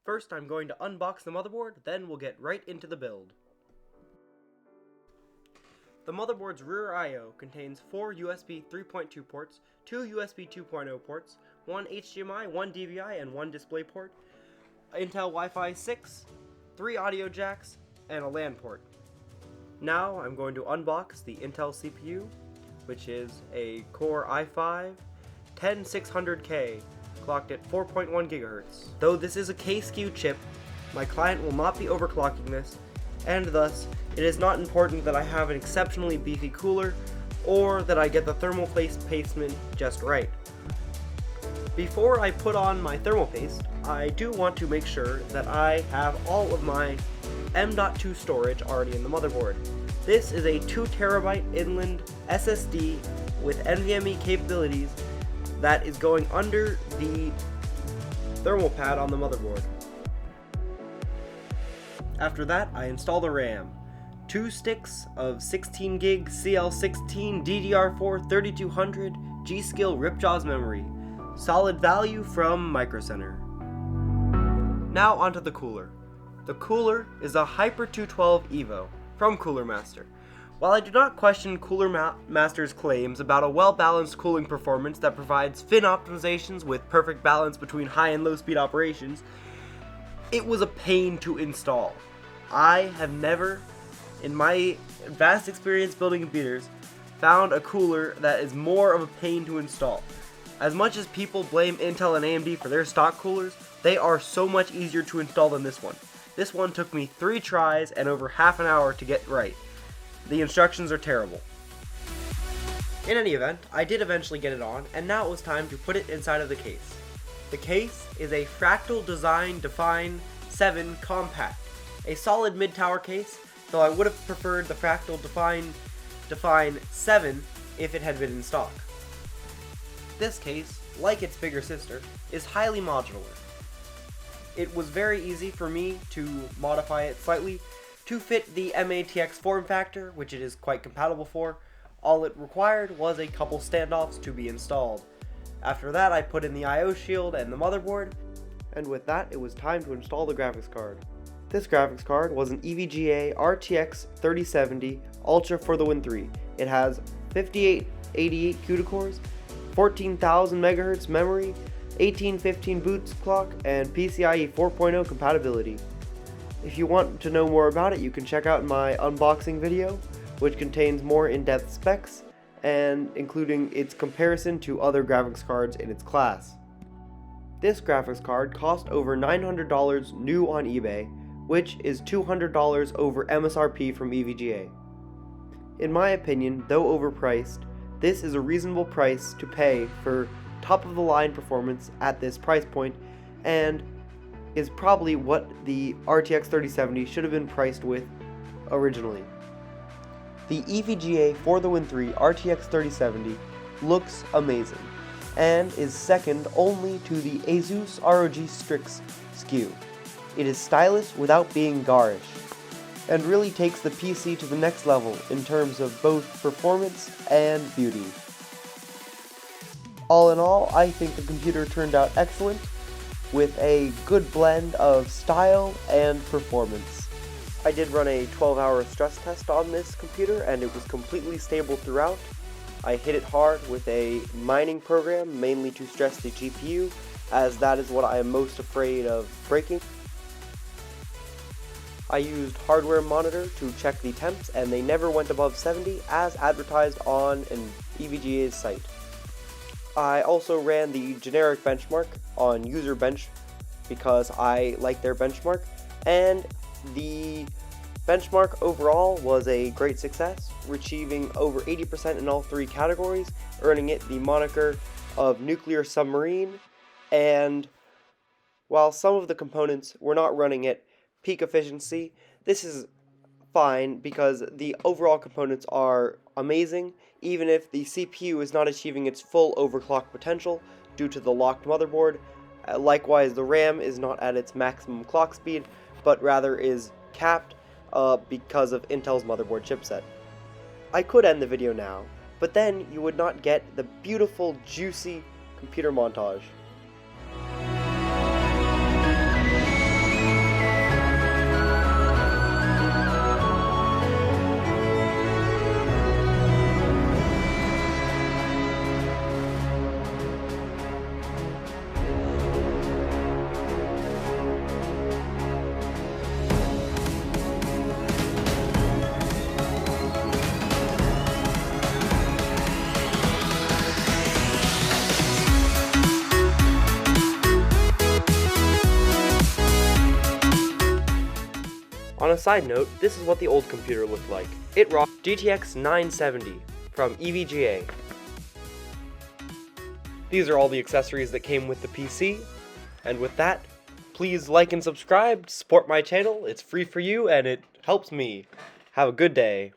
First, I'm going to unbox the motherboard, then we'll get right into the build. The motherboard's rear I/O contains 4 USB 3.2 ports, 2 USB 2.0 ports, 1 HDMI, 1 DVI, and 1 DisplayPort, Intel Wi-Fi 6, 3 audio jacks, and a LAN port. Now I'm going to unbox the Intel CPU, which is a Core i5 10600K, clocked at 4.1 GHz. Though this is a K-SKU chip, my client will not be overclocking this, and thus it is not important that I have an exceptionally beefy cooler or that I get the thermal paste placement just right. Before I put on my thermal paste, I do want to make sure that I have all of my M.2 storage already in the motherboard. This is a 2 Terabyte inland SSD with NVMe capabilities that is going under the thermal pad on the motherboard. After that, I install the RAM. 2 sticks of 16 gig CL16 DDR4 3200 G.Skill Ripjaws memory. Solid value from Micro Center. Now onto the cooler. The cooler is a Hyper 212 Evo from Cooler Master. While I do not question Cooler Master's claims about a well-balanced cooling performance that provides fin optimizations with perfect balance between high and low speed operations, it was a pain to install. I have never, in my vast experience building computers, found a cooler that is more of a pain to install. As much as people blame Intel and AMD for their stock coolers, they are so much easier to install than this one. This one took me 3 tries and over half an hour to get right. The instructions are terrible. In any event, I did eventually get it on, and now it was time to put it inside of the case. The case is a Fractal Design Define 7 Compact, a solid mid-tower case, though I would have preferred the Fractal Define 7 if it had been in stock. This case, like its bigger sister, is highly modular. It was very easy for me to modify it slightly to fit the MATX form factor, which it is quite compatible for. All it required was a couple standoffs to be installed. After that, I put in the I/O shield and the motherboard, and with that, it was time to install the graphics card. This graphics card was an EVGA RTX 3070 Ultra for the Win 3. It has 5888 CUDA cores, 14,000 MHz memory, 1815 boots clock, and PCIe 4.0 compatibility. If you want to know more about it, you can check out my unboxing video, which contains more in-depth specs, and including its comparison to other graphics cards in its class. This graphics card cost over $900 new on eBay, which is $200 over MSRP from EVGA. In my opinion, though overpriced, this is a reasonable price to pay for top-of-the-line performance at this price point, and is probably what the RTX 3070 should have been priced with originally. The EVGA for the Win 3 RTX 3070 looks amazing, and is second only to the Asus ROG Strix SKU. It is stylish without being garish, and really takes the PC to the next level in terms of both performance and beauty. All in all, I think the computer turned out excellent, with a good blend of style and performance. I did run a 12-hour stress test on this computer, and it was completely stable throughout. I hit it hard with a mining program, mainly to stress the GPU, as that is what I am most afraid of breaking. I used Hardware Monitor to check the temps, and they never went above 70 as advertised on an EVGA's site. I also ran the generic benchmark on UserBench because I like their benchmark, and the benchmark overall was a great success, achieving over 80% in all 3 categories, earning it the moniker of Nuclear Submarine, and while some of the components were not running at peak efficiency, this is fine because the overall components are amazing, even if the CPU is not achieving its full overclock potential due to the locked motherboard. Likewise, the RAM is not at its maximum clock speed, but rather is capped because of Intel's motherboard chipset. I could end the video now, but then you would not get the beautiful, juicy computer montage. On a side note, this is what the old computer looked like. It rocked GTX 970 from EVGA. These are all the accessories that came with the PC, and with that, please like and subscribe, support my channel, it's free for you and it helps me. Have a good day.